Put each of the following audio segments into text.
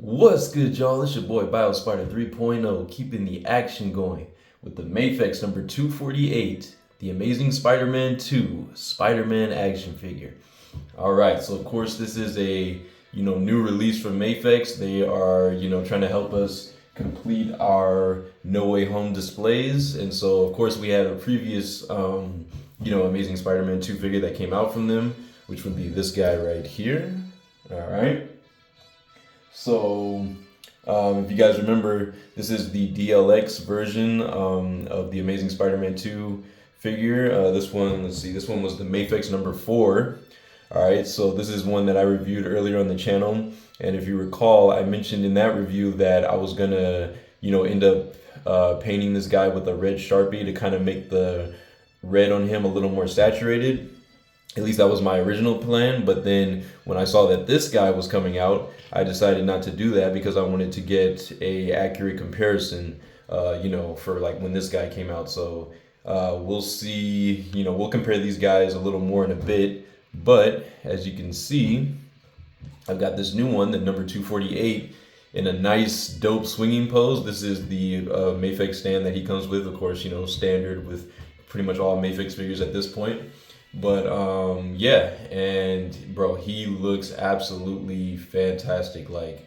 What's good, y'all? It's your boy BioSpider 3.0, keeping the action going with the Mafex number 248, the Amazing Spider-Man 2 Spider-Man action figure. All right, so of course this is a new release from Mafex. They are trying to help us complete our No Way Home displays, and so of course we had a previous Amazing Spider-Man 2 figure that came out from them, which would be this guy right here. All right. So, if you guys remember, this is the DLX version of the Amazing Spider-Man 2 figure. This one, let's see, this one was the Mafex number 4. All right, so this is one that I reviewed earlier on the channel. And if you recall, I mentioned in that review that I was gonna, end up painting this guy with a red Sharpie to kind of make the red on him a little more saturated. At least that was my original plan, but then when I saw that this guy was coming out, I decided not to do that because I wanted to get a accurate comparison, for like when this guy came out. So we'll see, we'll compare these guys a little more in a bit. But as you can see, I've got this new one, the number 248, in a nice, dope swinging pose. This is the Mafex stand that he comes with, of course, standard with pretty much all Mafex figures at this point. But yeah, and bro, he looks absolutely fantastic. Like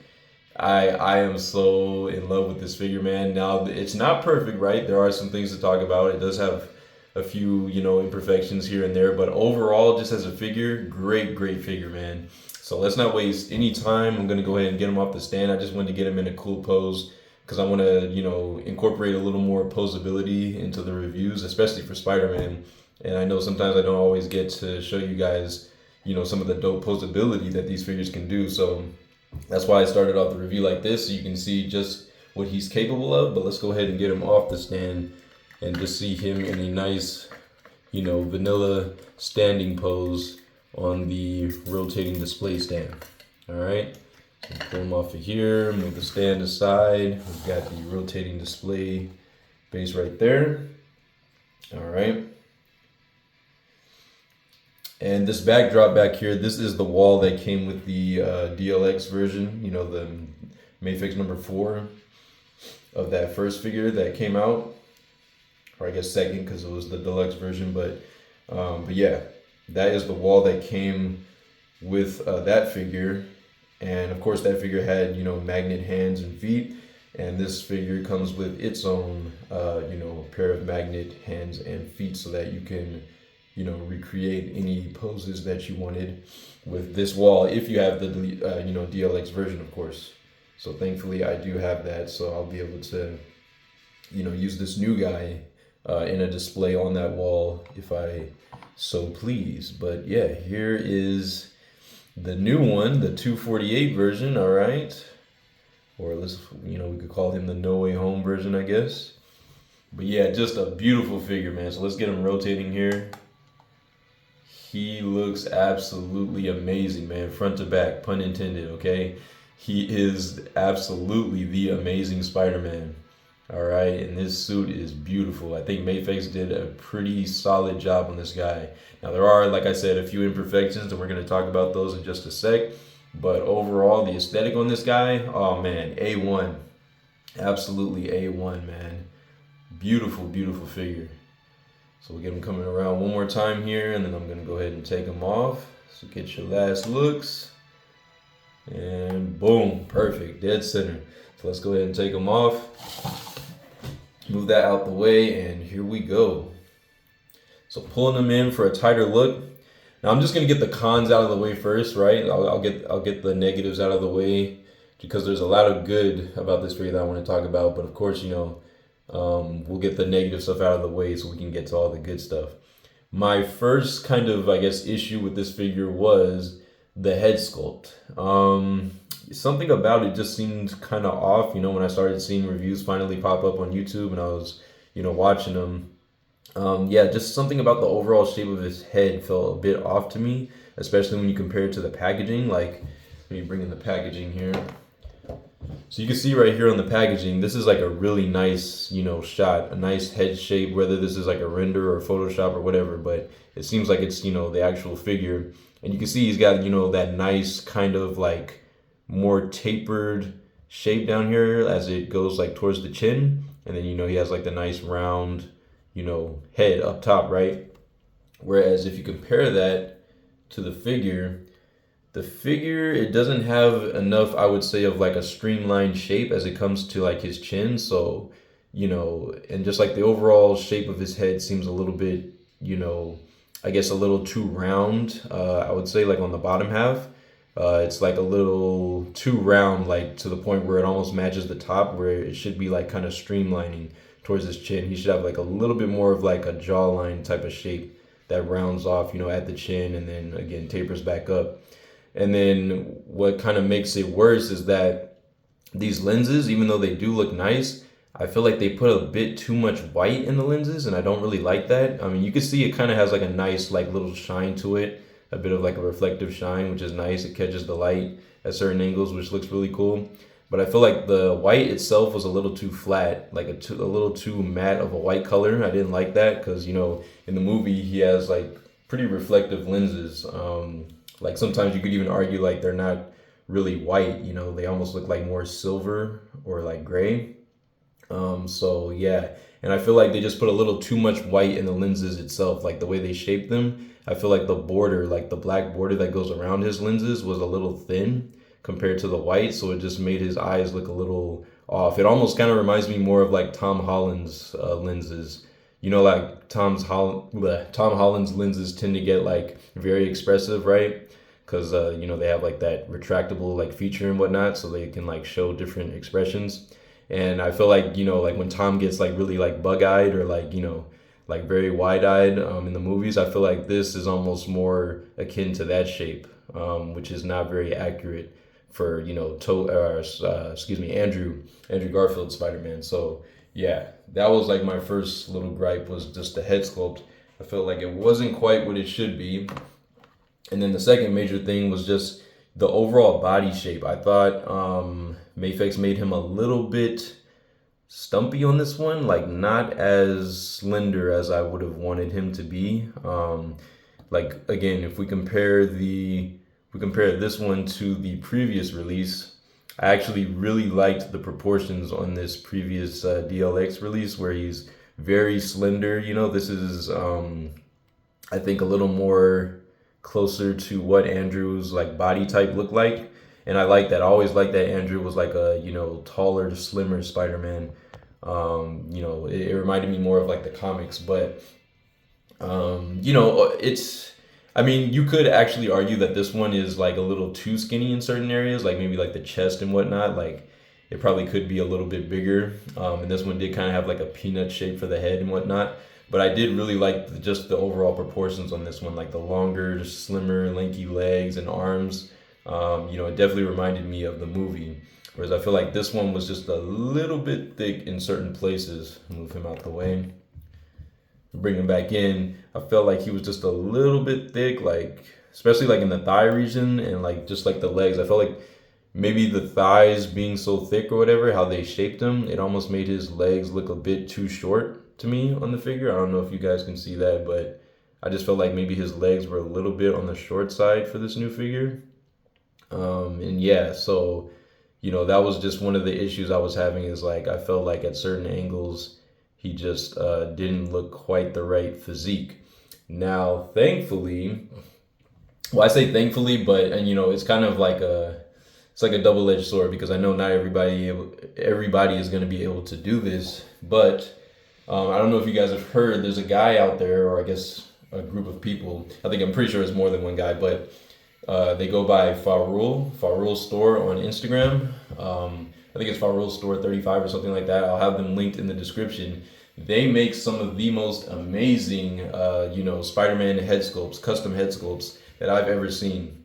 I am so in love with this figure, man. Now it's not perfect, right? There are some things to talk about. It does have a few, imperfections here and there, but overall, just as a figure, great figure, man. So let's not waste any time. I'm gonna go ahead and get him off the stand. I just wanted to get him in a cool pose because I want to, incorporate a little more posability into the reviews, especially for Spider-Man. And I know sometimes I don't always get to show you guys, some of the dope posability that these figures can do. So that's why I started off the review like this, so you can see just what he's capable of. But let's go ahead and get him off the stand and just see him in a nice, vanilla standing pose on the rotating display stand. All right, so pull him off of here, move the stand aside. We've got the rotating display base right there. All right. And this backdrop back here, this is the wall that came with the DLX version, the Mafex number 4 of that first figure that came out, or I guess second because it was the deluxe version. But yeah, that is the wall that came with that figure. And of course that figure had, magnet hands and feet. And this figure comes with its own, pair of magnet hands and feet so that you can recreate any poses that you wanted with this wall if you have the DLX version, of course. So thankfully I do have that, so I'll be able to use this new guy in a display on that wall if I so please. But yeah, here is the new one, the 248 version. All right, or let's we could call him the No Way Home version, I guess. But yeah, just a beautiful figure, man. So let's get him rotating here. He looks absolutely amazing, man, front to back, pun intended, okay? He is absolutely the Amazing Spider-Man, all right? And this suit is beautiful. I think Mafex did a pretty solid job on this guy. Now, there are, like I said, a few imperfections, and we're going to talk about those in just a sec. But overall, the aesthetic on this guy, oh, man, A1. Absolutely A1, man. Beautiful, beautiful figure. So we'll get him coming around one more time here, and then I'm gonna go ahead and take him off. So get your last looks. And boom, perfect, dead center. So let's go ahead and take him off. Move that out the way, and here we go. So pulling them in for a tighter look. Now I'm just gonna get the cons out of the way first, right? I'll get the negatives out of the way because there's a lot of good about this figure that I want to talk about, but of course, we'll get the negative stuff out of the way so we can get to all the good stuff. My first kind of, I guess, issue with this figure was the head sculpt. Something about it just seemed kind of off, when I started seeing reviews finally pop up on YouTube and I was, watching them. Yeah, just something about the overall shape of his head felt a bit off to me, especially when you compare it to the packaging. Like, let me bring in the packaging here. So you can see right here on the packaging, this is like a really nice, shot, a nice head shape, whether this is like a render or Photoshop or whatever, but it seems like it's, the actual figure. And you can see he's got, that nice kind of like more tapered shape down here as it goes like towards the chin, and then he has like the nice round head up top, right? Whereas if you compare that to the figure, it doesn't have enough, I would say, of like a streamlined shape as it comes to like his chin. So, and just like the overall shape of his head seems a little bit, I guess a little too round. I would say like on the bottom half, it's like a little too round, like to the point where it almost matches the top, where it should be like kind of streamlining towards his chin. He should have like a little bit more of like a jawline type of shape that rounds off, at the chin and then again tapers back up. And then what kind of makes it worse is that these lenses, even though they do look nice, I feel like they put a bit too much white in the lenses, and I don't really like that. I mean, you can see it kind of has like a nice like little shine to it, a bit of like a reflective shine, which is nice. It catches the light at certain angles, which looks really cool. But I feel like the white itself was a little too flat, like a little too matte of a white color. I didn't like that because, in the movie, he has like pretty reflective lenses. Like sometimes you could even argue like they're not really white, they almost look like more silver or like gray. So yeah, and I feel like they just put a little too much white in the lenses itself, like the way they shaped them. I feel like the border, like the black border that goes around his lenses was a little thin compared to the white, so it just made his eyes look a little off. It almost kind of reminds me more of like Tom Holland's lenses. Like Tom Holland's lenses tend to get like very expressive, right? Because they have like that retractable like feature and whatnot, so they can like show different expressions. And I feel like like when Tom gets like really like bug-eyed or like like very wide-eyed in the movies, I feel like this is almost more akin to that shape, which is not very accurate for Andrew Garfield's Spider-Man. So yeah, that was like my first little gripe, was just the head sculpt. I felt like it wasn't quite what it should be. And then the second major thing was just the overall body shape. I thought Mafex made him a little bit stumpy on this one, like not as slender as I would have wanted him to be. Like again, if we compare this one to the previous release, I actually really liked the proportions on this previous DLX release, where he's very slender. This is I think a little more closer to what Andrew's like body type looked like, and I like that. I always liked that Andrew was like a taller, slimmer Spider-Man. It reminded me more of like the comics, but it's, I mean, you could actually argue that this one is like a little too skinny in certain areas, like maybe like the chest and whatnot. Like it probably could be a little bit bigger, and this one did kind of have like a peanut shape for the head and whatnot. But I did really like just the overall proportions on this one, like the longer, slimmer, lanky legs and arms. It definitely reminded me of the movie. Whereas I feel like this one was just a little bit thick in certain places. Move him out the way. Bring him back in. I felt like he was just a little bit thick, like especially like in the thigh region and like just like the legs. I felt like maybe the thighs being so thick or whatever, how they shaped him, it almost made his legs look a bit too short to me on the figure. I don't know if you guys can see that, but I just felt like maybe his legs were a little bit on the short side for this new figure. And yeah, so that was just one of the issues I was having, is like I felt like at certain angles he just didn't look quite the right physique. Now, thankfully, well, I say thankfully, but it's kind of like it's like a double-edged sword, because I know not everybody is going to be able to do this, but I don't know if you guys have heard, there's a guy out there, or I guess a group of people. I'm pretty sure it's more than one guy, but they go by Fahrul Store on Instagram. I think it's Fahrul Store 35 or something like that. I'll have them linked in the description. They make some of the most amazing, Spider-Man head sculpts, custom head sculpts that I've ever seen.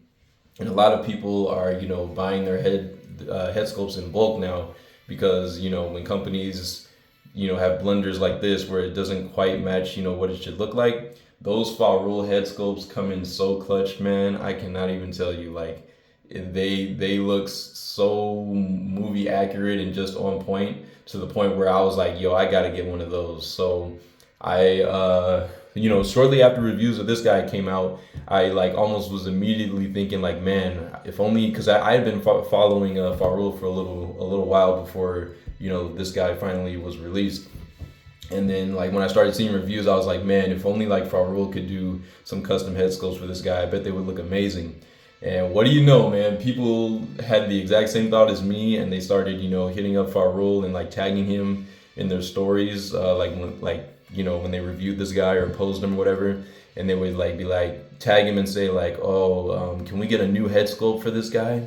And a lot of people are, buying their head sculpts in bulk now, because, when companies have blunders like this where it doesn't quite match, what it should look like. Those Fahrul head sculpts come in so clutch, man. I cannot even tell you. Like, they look so movie accurate and just on point, to the point where I was like, yo, I gotta get one of those. So I shortly after reviews of this guy came out, I like almost was immediately thinking like, man, if only, because I had been following Fahrul for a little while before this guy finally was released. And then like when I started seeing reviews, I was like, man, if only like Fahrul could do some custom head sculpts for this guy, I bet they would look amazing. And what do you know, man? People had the exact same thought as me, and they started, hitting up Fahrul and like tagging him in their stories, when they reviewed this guy or posed him or whatever, and they would like be like tag him and say like, oh, can we get a new head sculpt for this guy?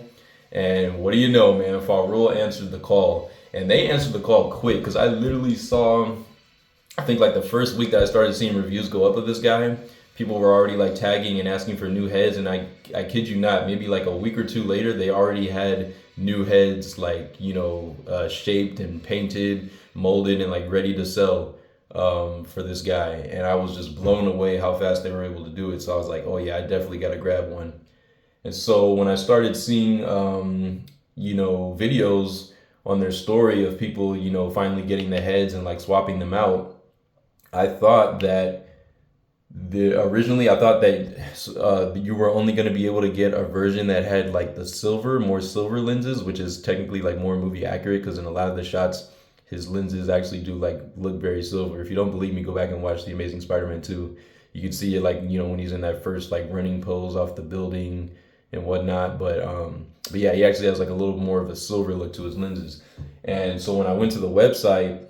And what do you know, man? Fahrul answered the call, and they answered the call quick because I literally saw, I think like the first week that I started seeing reviews go up of this guy, people were already like tagging and asking for new heads, and I kid you not, maybe like a week or two later, they already had new heads like shaped and painted, molded, and like ready to sell for this guy. And I was just blown away how fast they were able to do it. So I was like, oh yeah, I definitely got to grab one. And so when I started seeing videos on their story of people finally getting the heads and like swapping them out, I thought that originally I thought that you were only going to be able to get a version that had like the more silver lenses, which is technically like more movie accurate, because in a lot of the shots his lenses actually do like look very silver. If you don't believe me, go back and watch The Amazing Spider-Man 2. You can see it like when he's in that first like running pose off the building and whatnot. But yeah, he actually has like a little more of a silver look to his lenses. And so when I went to the website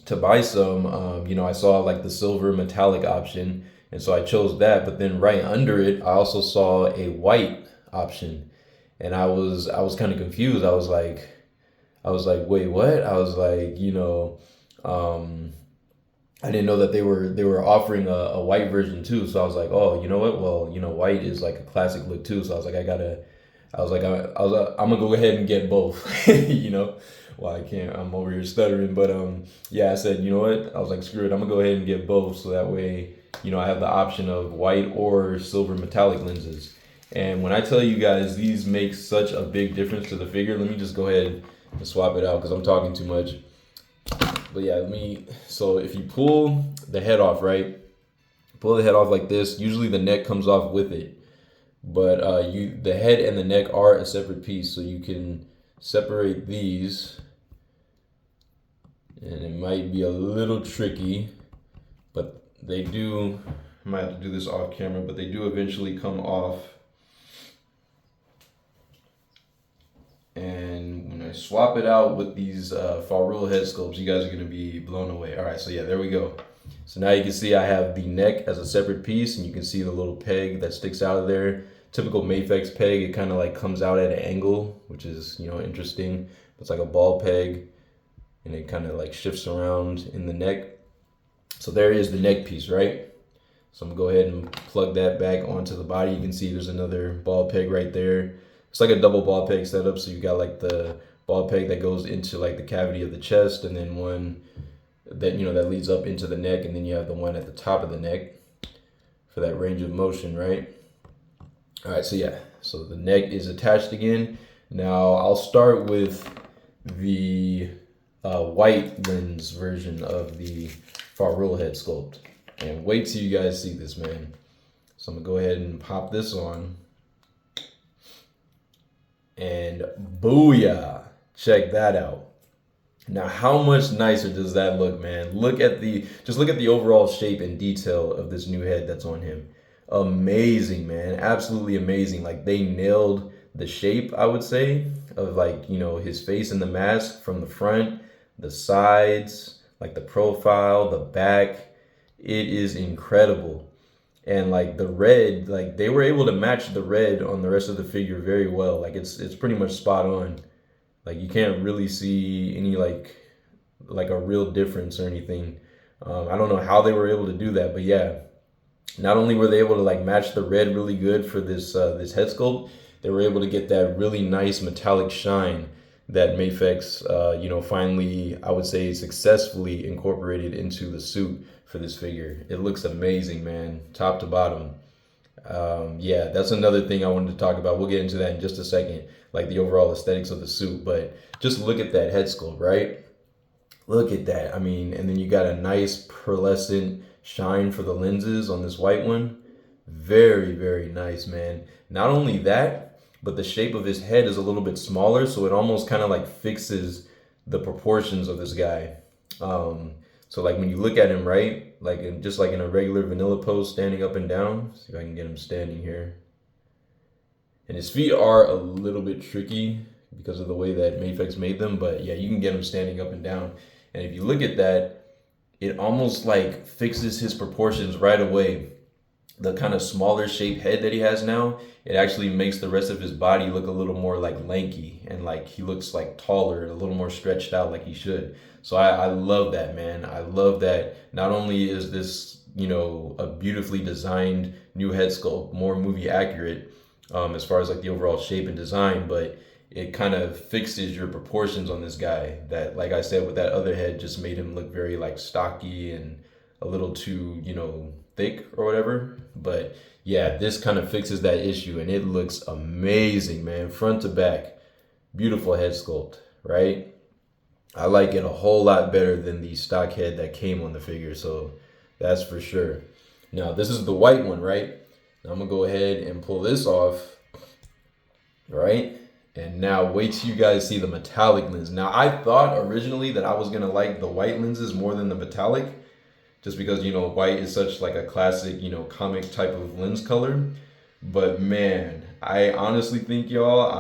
to buy some, I saw like the silver metallic option, and so I chose that. But then right under it, I also saw a white option, and I was kind of confused. I was like, wait, what? I was like, I didn't know that they were offering a white version too. So I was like, oh, you know what? Well, white is like a classic look too. So I was like, I'm gonna go ahead and get both, Well, I can't, I'm over here stuttering, but yeah, I said, you know what? I was like, screw it, I'm gonna go ahead and get both, so that way, I have the option of white or silver metallic lenses. And when I tell you guys, these make such a big difference to the figure. Let me just go ahead and swap it out because I'm talking too much. But yeah, so if you pull the head off, right? Pull the head off like this, usually the neck comes off with it. But the head and the neck are a separate piece, so you can separate these. And it might be a little tricky, but they do, I might have to do this off camera, but they do eventually come off. And when I swap it out with these Fahrul head sculpts, you guys are gonna be blown away. All right, so yeah, there we go. So now you can see I have the neck as a separate piece, and you can see the little peg that sticks out of there. Typical Mafex peg, it kind of like comes out at an angle, which is, interesting. It's like a ball peg, and it kind of like shifts around in the neck. So there is the neck piece, right? So I'm gonna go ahead and plug that back onto the body. You can see there's another ball peg right there. It's like a double ball peg setup. So you got like the ball peg that goes into like the cavity of the chest, and then one that, that leads up into the neck, and then you have the one at the top of the neck for that range of motion, right? All right, so yeah, so the neck is attached again. Now I'll start with the white lens version of the Fahrul head sculpt, and wait till you guys see this, man. So I'm gonna go ahead and pop this on, and booyah, check that out. Now, how much nicer does that look, man? Just look at the overall shape and detail of this new head that's on him. Amazing, man, absolutely amazing. Like, they nailed the shape, I would say, of like, his face in the mask from the front, the sides, like the profile, the back. It is incredible. And like the red, like they were able to match the red on the rest of the figure very well. Like it's pretty much spot on. Like you can't really see any like a real difference or anything. I don't know how they were able to do that, but yeah. Not only were they able to like match the red really good for this this head sculpt, they were able to get that really nice metallic shine that Mafex, finally, I would say, successfully incorporated into the suit for this figure. It looks amazing, man, top to bottom. Yeah, that's another thing I wanted to talk about. We'll get into that in just a second, like the overall aesthetics of the suit. But just look at that head sculpt, right? Look at that. I mean, and then you got a nice pearlescent shine for the lenses on this white one. Very, very nice, man. Not only that, but the shape of his head is a little bit smaller, so it almost kind of like fixes the proportions of this guy. So like when you look at him, right, like just like in a regular vanilla pose, standing up and down. See if I can get him standing here. And his feet are a little bit tricky because of the way that Mafex made them, but yeah, you can get him standing up and down. And if you look at that, it almost like fixes his proportions right away. The kind of smaller shaped head that he has now, it actually makes the rest of his body look a little more like lanky, and like he looks like taller, a little more stretched out like he should. So I love that, man. I love that not only is this, you know, a beautifully designed new head sculpt, more movie accurate as far as like the overall shape and design, but it kind of fixes your proportions on this guy that, like I said, with that other head just made him look very like stocky and a little too, you know, thick or whatever. But yeah, this kind of fixes that issue and it looks amazing, man. Front to back, beautiful head sculpt, right? I like it a whole lot better than the stock head that came on the figure, so that's for sure. Now this is the white one, right? Now I'm gonna go ahead and pull this off, right? And now wait till you guys see the metallic lens. Now I thought originally that I was gonna like the white lenses more than the metallic, just because, you know, white is such like a classic, you know, comic type of lens color. But man, I honestly think, y'all,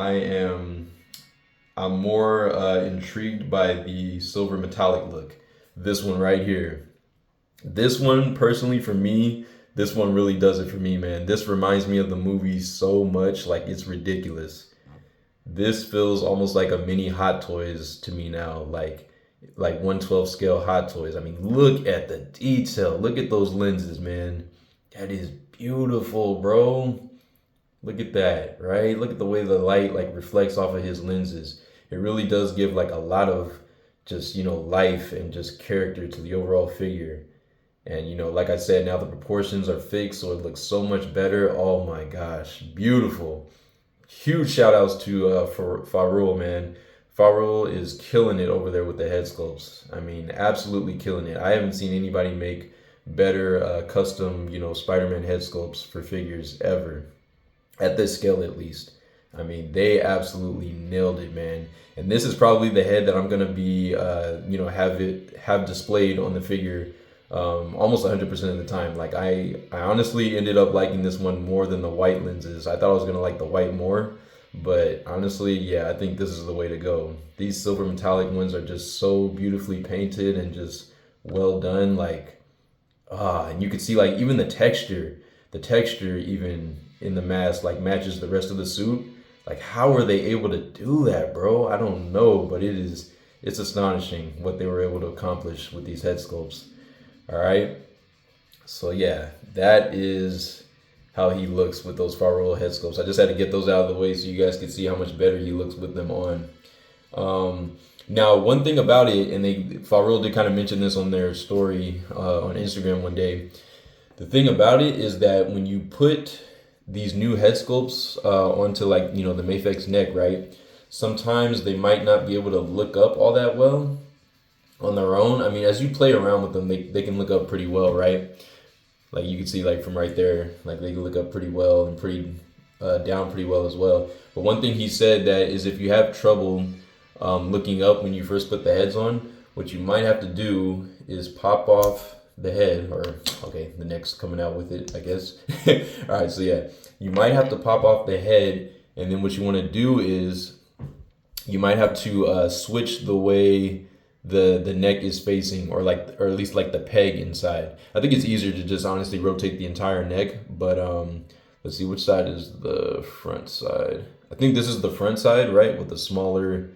I'm more intrigued by the silver metallic look. This one right here. This one, personally, for me, this one really does it for me, man. This reminds me of the movie so much, like it's ridiculous. This feels almost like a mini Hot Toys to me now, like 1/12 scale Hot Toys. I mean, look at the detail. Look at those lenses, man. That is beautiful, bro. Look at that, right? Look at the way the light like reflects off of his lenses. It really does give like a lot of just, you know, life and just character to the overall figure. And, you know, like I said, now the proportions are fixed, so it looks so much better. Oh my gosh, beautiful. Huge shout outs to Fahrul, man. Fahrul is killing it over there with the head sculpts. I mean, absolutely killing it. I haven't seen anybody make better custom, you know, Spider-Man head sculpts for figures ever, at this scale at least. I mean, they absolutely nailed it, man. And this is probably the head that I'm gonna be, you know, have displayed on the figure almost 100% of the time. Like I honestly ended up liking this one more than the white lenses. I thought I was gonna like the white more, but honestly, yeah, I think this is the way to go. These silver metallic ones are just so beautifully painted and just well done. Like, and you can see like even the texture even in the mask like matches the rest of the suit. Like, how are they able to do that, bro? I don't know, but it's astonishing what they were able to accomplish with these head sculpts. All right, so yeah, that is how he looks with those Fahrul head sculpts. I just had to get those out of the way so you guys could see how much better he looks with them on. Now, one thing about it, and Fahrul did kind of mention this on their story on Instagram one day. The thing about it is that when you put these new head sculpts onto, like, you know, the Mafex neck, right? Sometimes they might not be able to look up all that well on their own. I mean, as you play around with them, they can look up pretty well, right? Like you can see, like from right there, like they can look up pretty well and pretty down pretty well as well. But one thing he said that is if you have trouble looking up when you first put the heads on, what you might have to do is pop off the head, or okay, the neck's coming out with it, I guess. All right, so yeah, you might have to pop off the head, and then what you want to do is you might have to switch the way the neck is facing, or at least like the peg inside. I think it's easier to just honestly rotate the entire neck, but let's see, which side is the front side? I think this is the front side, right, with the smaller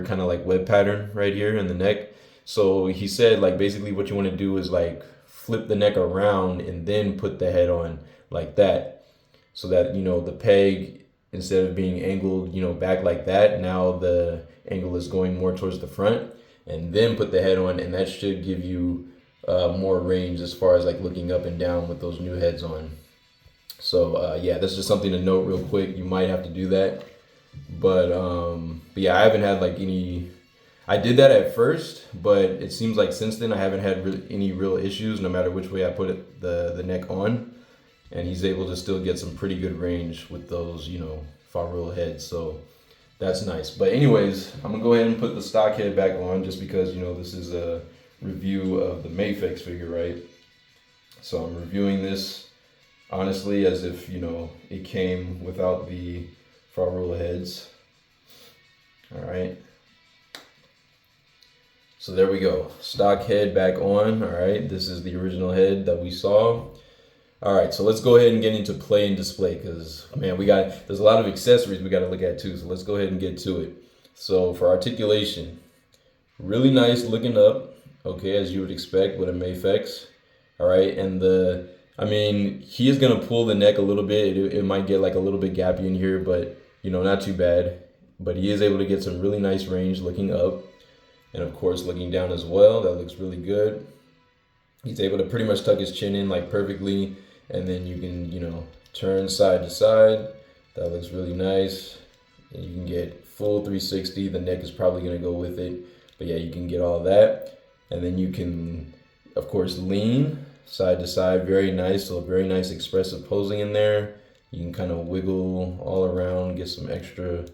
kind of like web pattern right here in the neck. So he said, like, basically what you want to do is like flip the neck around and then put the head on like that, so that, you know, the peg, instead of being angled, you know, back like that, now the angle is going more towards the front, and then put the head on, and that should give you more range as far as like looking up and down with those new heads on. So yeah, that's just something to note real quick. You might have to do that, but yeah, I haven't had like any. I did that at first, but it seems like since then I haven't had any real issues, no matter which way I put it, the neck on. And he's able to still get some pretty good range with those, you know, Fahrul heads. So that's nice. But anyways, I'm gonna go ahead and put the stock head back on just because, you know, this is a review of the Mafex figure, right? So I'm reviewing this honestly as if, you know, it came without the Fahrul heads. All right. So there we go. Stock head back on. All right. This is the original head that we saw. All right, so let's go ahead and get into play and display because, man, there's a lot of accessories we got to look at too. So let's go ahead and get to it. So for articulation, really nice looking up, okay, as you would expect with a Mafex. All right, and he is going to pull the neck a little bit. It might get like a little bit gappy in here, but, you know, not too bad. But he is able to get some really nice range looking up. And of course, looking down as well. That looks really good. He's able to pretty much tuck his chin in like perfectly. And then you can, you know, turn side to side. That looks really nice. And you can get full 360. The neck is probably going to go with it. But yeah, you can get all that. And then you can, of course, lean side to side. Very nice. So very nice expressive posing in there. You can kind of wiggle all around, get some extra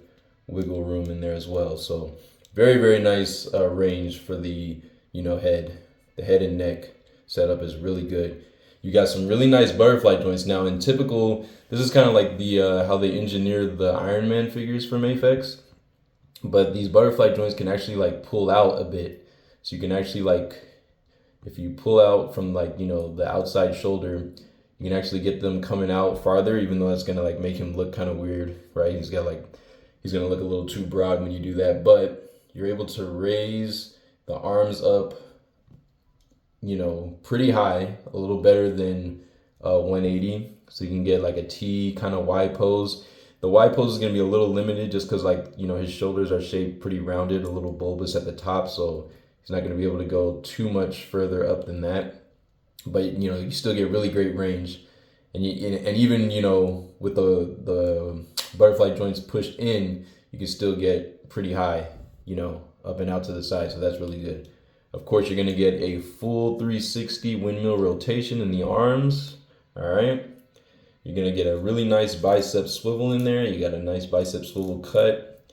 wiggle room in there as well. So very, very nice range for the, you know, head. The head and neck setup is really good. You got some really nice butterfly joints. Now in typical, this is kind of like the how they engineered the Iron Man figures for Mafex. But these butterfly joints can actually like pull out a bit. So you can actually like, if you pull out from like, you know, the outside shoulder, you can actually get them coming out farther, even though that's gonna like make him look kind of weird, right? He's gonna look a little too broad when you do that. But you're able to raise the arms up, you know, pretty high, a little better than 180. So you can get like a T kind of Y pose. The Y pose is going to be a little limited just because, like, you know, his shoulders are shaped pretty rounded, a little bulbous at the top. So he's not going to be able to go too much further up than that. But, you know, you still get really great range. And even, you know, with the butterfly joints pushed in, you can still get pretty high, you know, up and out to the side. So that's really good. Of course, you're going to get a full 360 windmill rotation in the arms. All right. You're going to get a really nice bicep swivel in there. You got a nice bicep swivel cut.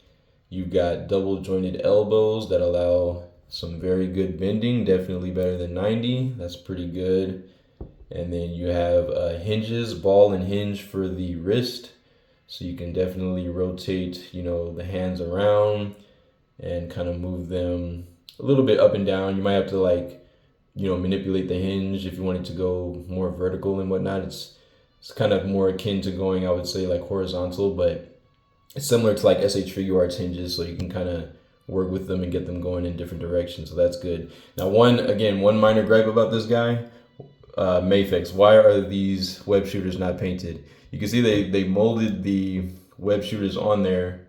You've got double jointed elbows that allow some very good bending, definitely better than 90. That's pretty good. And then you have hinges, ball and hinge for the wrist. So you can definitely rotate, you know, the hands around and kind of move them a little bit up and down. You might have to like, you know, manipulate the hinge if you want it to go more vertical and whatnot. It's kind of more akin to going, I would say, like horizontal, but it's similar to like SH Figure Arts hinges, so you can kind of work with them and get them going in different directions. So that's good. Now, one minor gripe about this guy, Mafex. Why are these web shooters not painted? You can see they molded the web shooters on there,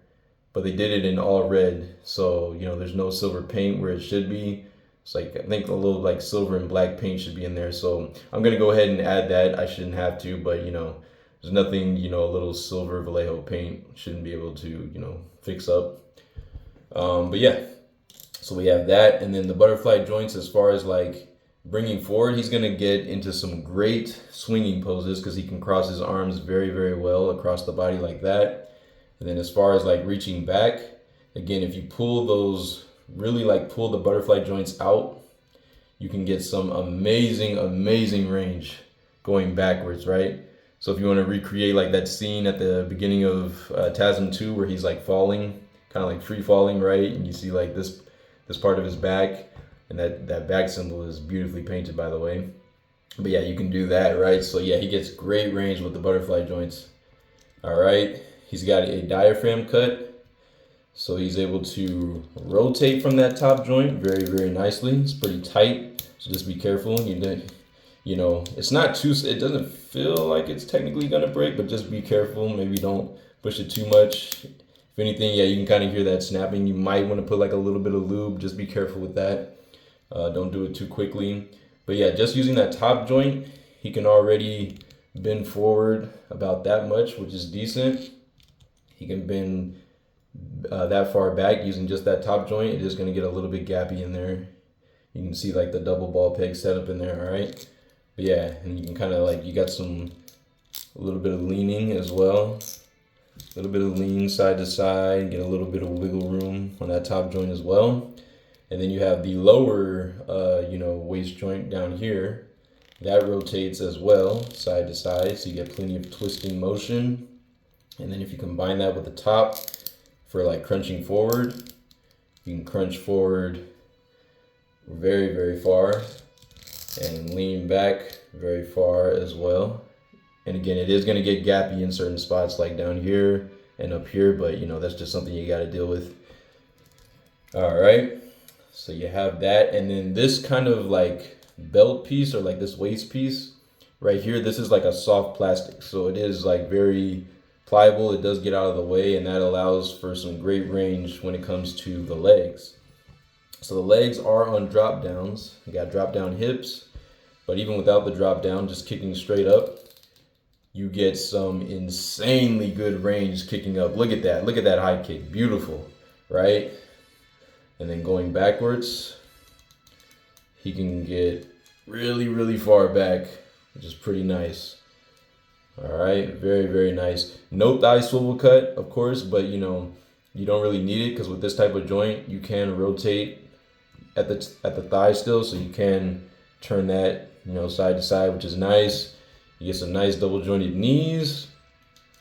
but they did it in all red. So, you know, there's no silver paint where it should be. It's like, I think a little like silver and black paint should be in there. So I'm going to go ahead and add that. I shouldn't have to, but, you know, there's nothing, you know, a little silver Vallejo paint shouldn't be able to, you know, fix up. But yeah, so we have that. And then the butterfly joints, as far as like bringing forward, he's going to get into some great swinging poses because he can cross his arms very, very well across the body like that. And then as far as like reaching back, again, if you pull those, really like pull the butterfly joints out, you can get some amazing, amazing range going backwards, right? So if you want to recreate like that scene at the beginning of TASM 2 where he's like falling, kind of like free falling, right? And you see like this part of his back, and that back symbol is beautifully painted, by the way. But yeah, you can do that, right? So yeah, he gets great range with the butterfly joints. All right. He's got a diaphragm cut, so he's able to rotate from that top joint very, very nicely. It's pretty tight, so just be careful. You know, it's not too, it doesn't feel like it's technically gonna break, but just be careful. Maybe don't push it too much. If anything, yeah, you can kind of hear that snapping. You might want to put like a little bit of lube. Just be careful with that. Don't do it too quickly. But yeah, just using that top joint, he can already bend forward about that much, which is decent. He can bend that far back using just that top joint, it is going to get a little bit gappy in there. You can see like the double ball peg setup in there, all right? But yeah, and you can kind of like, you got a little bit of leaning as well. A little bit of lean side to side, get a little bit of wiggle room on that top joint as well. And then you have the lower, waist joint down here. That rotates as well, side to side, so you get plenty of twisting motion. And then if you combine that with the top for like crunching forward, you can crunch forward very, very far and lean back very far as well. And again, it is going to get gappy in certain spots like down here and up here, but that's just something you got to deal with. All right, so you have that. And then this kind of like belt piece, or like this waist piece right here, this is like a soft plastic, so it is like very pliable. It does get out of the way, and that allows for some great range when it comes to the legs. So the legs are on drop downs. You got drop down hips, but even without the drop down, just kicking straight up, you get some insanely good range kicking up. Look at that high kick, beautiful, right? And then going backwards, he can get really, really far back, which is pretty nice. All right, very, very nice. No thigh swivel cut, of course, but you don't really need it, because with this type of joint, you can rotate at the thigh still, so you can turn that side to side, which is nice. You get some nice double jointed knees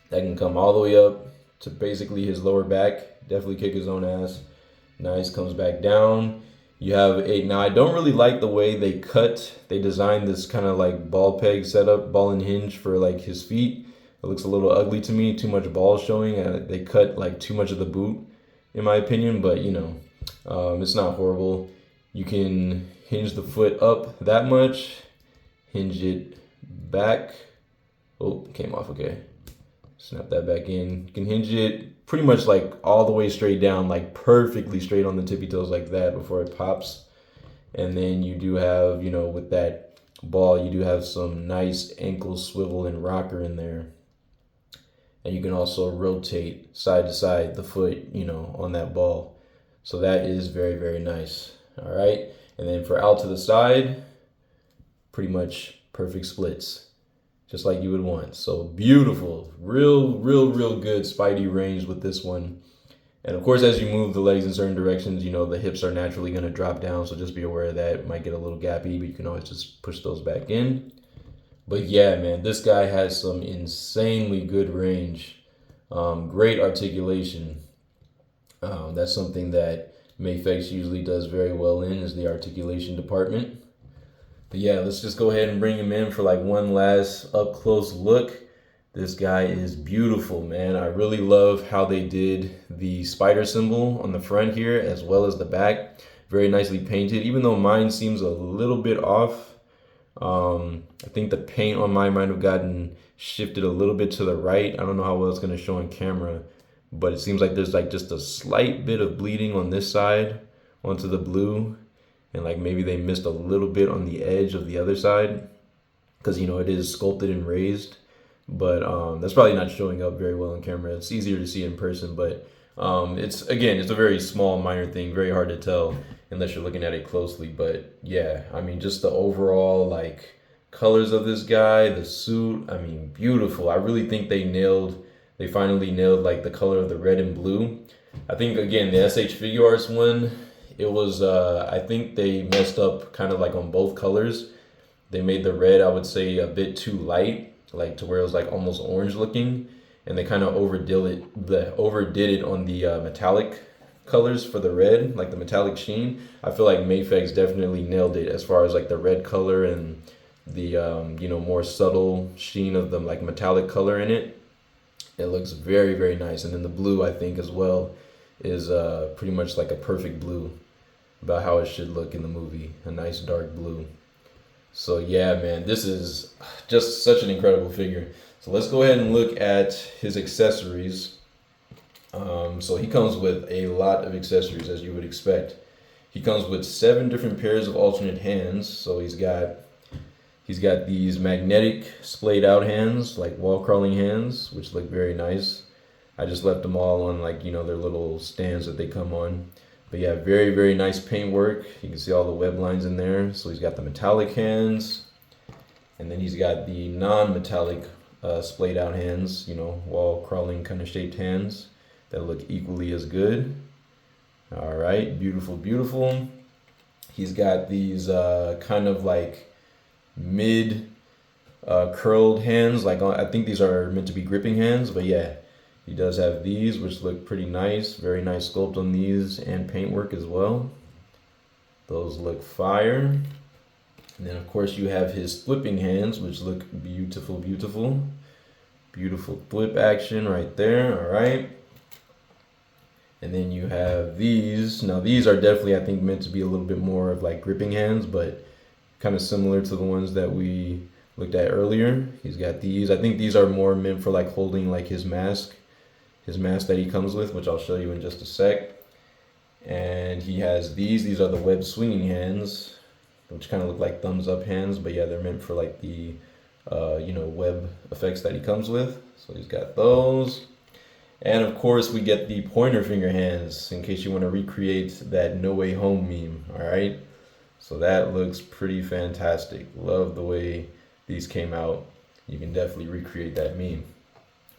that can come all the way up to basically his lower back. Definitely kick his own ass. Nice, comes back down. You have now I don't really like the way they designed this kind of like ball peg setup, ball and hinge for like his feet. It looks a little ugly to me, too much ball showing, and they cut like too much of the boot, in my opinion, but it's not horrible. You can hinge the foot up that much, hinge it back. Oh, came off, okay. Snap that back in. You can hinge it pretty much like all the way straight down, like perfectly straight on the tippy toes like that before it pops. And then you do have, with that ball, you do have some nice ankle swivel and rocker in there. And you can also rotate side to side the foot, on that ball. So that is very, very nice. All right. And then for out to the side, pretty much perfect splits, just like you would want. So beautiful, real good spidey range with this one. And of course, as you move the legs in certain directions, the hips are naturally going to drop down. So just be aware of that. It might get a little gappy, but you can always just push those back in. But yeah, man, this guy has some insanely good range. Great articulation. That's something that Mafex usually does very well in, is the articulation department. But yeah, let's just go ahead and bring him in for like one last up close look. This guy is beautiful, man. I really love how they did the spider symbol on the front here as well as the back. Very nicely painted, even though mine seems a little bit off. I think the paint on mine might have gotten shifted a little bit to the right. I don't know how well it's going to show on camera, but it seems like there's like just a slight bit of bleeding on this side onto the blue. And like maybe they missed a little bit on the edge of the other side, because it is sculpted and raised. But that's probably not showing up very well on camera. It's easier to see in person, but it's a very small minor thing, very hard to tell unless you're looking at it closely. But yeah, I mean, just the overall like colors of this guy, the suit, I mean, beautiful. I really think they finally nailed like the color of the red and blue. I think again, the SH Figure Arts one, it was, I think they messed up kind of like on both colors. They made the red, I would say, a bit too light, like to where it was like almost orange looking. And they kind of overdid it on the metallic colors for the red, like the metallic sheen. I feel like Mafex definitely nailed it as far as like the red color and the, more subtle sheen of the like metallic color in it. It looks very, very nice. And then the blue, I think as well, is pretty much like a perfect blue, about how it should look in the movie, a nice dark blue. So yeah, man, this is just such an incredible figure. So let's go ahead and look at his accessories. So he comes with a lot of accessories, as you would expect. He comes with 7 different pairs of alternate hands. So he's got these magnetic splayed out hands, like wall crawling hands, which look very nice. I just left them all on like, you know, their little stands that they come on. But yeah, very, very nice paint work. You can see all the web lines in there. So he's got the metallic hands, and then he's got the non-metallic splayed out hands, you know, wall crawling kind of shaped hands that look equally as good. All right, beautiful, beautiful. He's got these kind of like mid curled hands, like I think these are meant to be gripping hands, but yeah, he does have these, which look pretty nice. Very nice sculpt on these and paint work as well. Those look fire. And then of course you have his flipping hands, which look beautiful, beautiful. Beautiful flip action right there, all right. And then you have these. Now these are definitely, I think, meant to be a little bit more of like gripping hands, but kind of similar to the ones that we looked at earlier. He's got these. I think these are more meant for like holding like his mask that he comes with, which I'll show you in just a sec. And he has these are the web swinging hands, which kind of look like thumbs up hands, but yeah, they're meant for like the you know, web effects that he comes with. So he's got those. And of course we get the pointer finger hands in case you want to recreate that No Way Home meme. All right, so that looks pretty fantastic. Love the way these came out. You can definitely recreate that meme.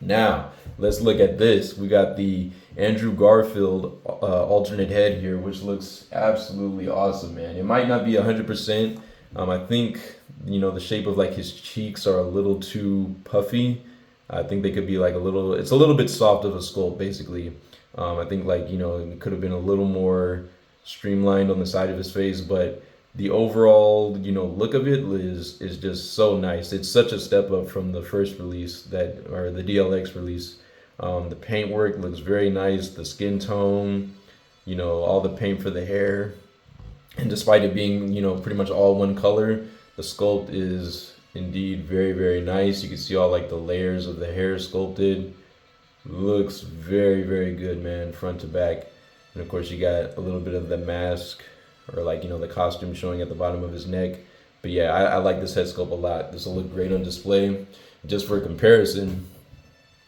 Now, let's look at this. We got the Andrew Garfield alternate head here, which looks absolutely awesome, man. It might not be 100%. I think, you know, the shape of like his cheeks are a little too puffy. I think they could be like it's a little bit soft of a sculpt, basically. I think like, you know, it could have been a little more streamlined on the side of his face, but the overall, you know, look of it is just so nice. It's such a step up from the first release or the DLX release. The paint work looks very nice. The skin tone, you know, all the paint for the hair, and despite it being, you know, pretty much all one color, the sculpt is indeed very, very nice. You can see all like the layers of the hair sculpted. Looks very, very good, man, front to back. And of course you got a little bit of the mask, or like, you know, the costume showing at the bottom of his neck. But yeah, I like this head sculpt a lot. This will look great on display. Just for comparison,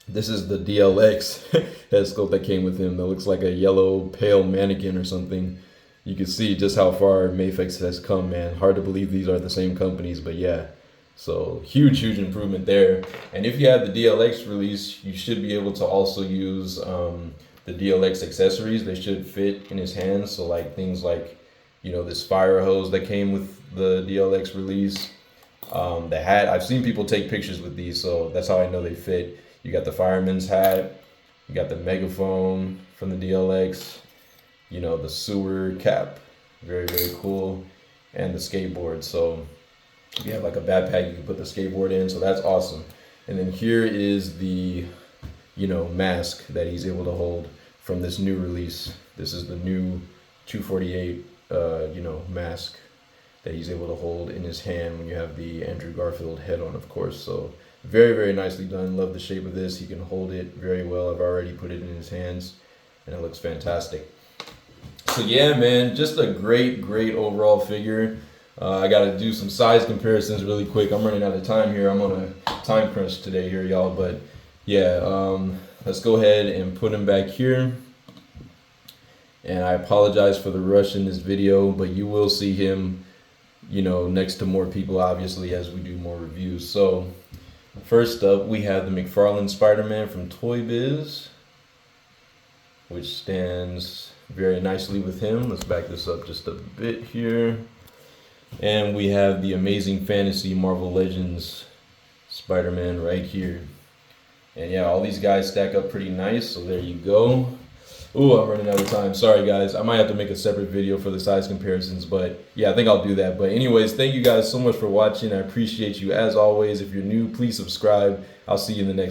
this is the DLX head sculpt that came with him that looks like a yellow pale mannequin or something. You can see just how far Mafex has come, man. Hard to believe these are the same companies, but yeah. So huge, huge improvement there. And if you have the DLX release, you should be able to also use the DLX accessories. They should fit in his hands. So like things like, you know, this fire hose that came with the DLX release. The hat, I've seen people take pictures with these, so that's how I know they fit. You got the fireman's hat, you got the megaphone from the DLX, you know, the sewer cap, very, very cool, and the skateboard. So if you have like a backpack, you can put the skateboard in, so that's awesome. And then here is the, you know, mask that he's able to hold from this new release. This is the new 248 you know, mask that he's able to hold in his hand when you have the Andrew Garfield head on, of course. So very, very nicely done. Love the shape of this. He can hold it very well. I've already put it in his hands and it looks fantastic. So yeah, man, just a great, great overall figure. I got to do some size comparisons really quick. I'm running out of time here. I'm on a time crunch today here, y'all. But yeah, let's go ahead and put him back here. And I apologize for the rush in this video, but you will see him, you know, next to more people, obviously, as we do more reviews. So first up, we have the McFarlane Spider-Man from Toy Biz, which stands very nicely with him. Let's back this up just a bit here. And we have the Amazing Fantasy Marvel Legends Spider-Man right here. And yeah, all these guys stack up pretty nice, so there you go. Ooh, I'm running out of time. Sorry, guys. I might have to make a separate video for the size comparisons, but yeah, I think I'll do that. But anyways, thank you guys so much for watching. I appreciate you as always. If you're new, please subscribe. I'll see you in the next one.